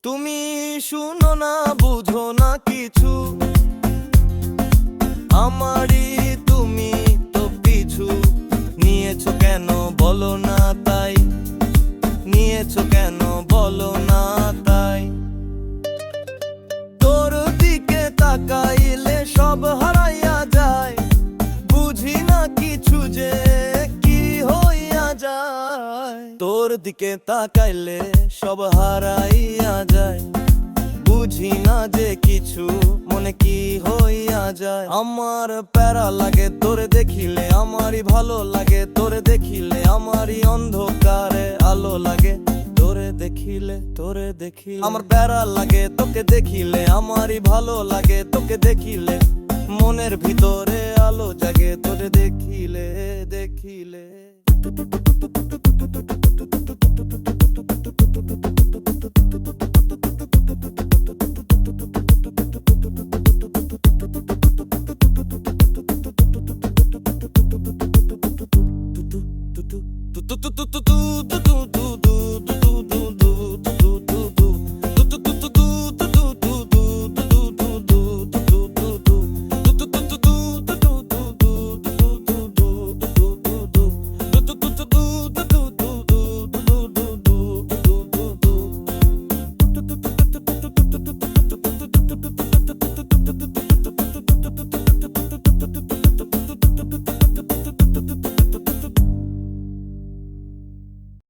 তুমি শুনো না, বুঝো না কিছু, আমারই তুমি তো পিছু নিয়েছো কেন বলো না তাই, নিয়েছো কেন বলো না তাই। তোর দিকে তাকাইলে সব হারাইয়া যায়, বুঝি না কিছু যে কি হইয়া যায়। তোর দিকে তাকাইলে সব হারাইয়া যায়, বুঝি না যে কিছু মনে কি হইয়া যায়। আমার প্যারা লাগে তোরে দেখিলে, আমারই ভালো লাগে তোরে দেখিলে, আমারই অন্ধকারে আলো লাগে তোরে দেখিলে, তোরে দেখিলে। আমার প্যারা লাগে তোকে দেখিলে, আমারই ভালো লাগে তোকে দেখিলে, মনের ভিতরে আলো জাগে তোরে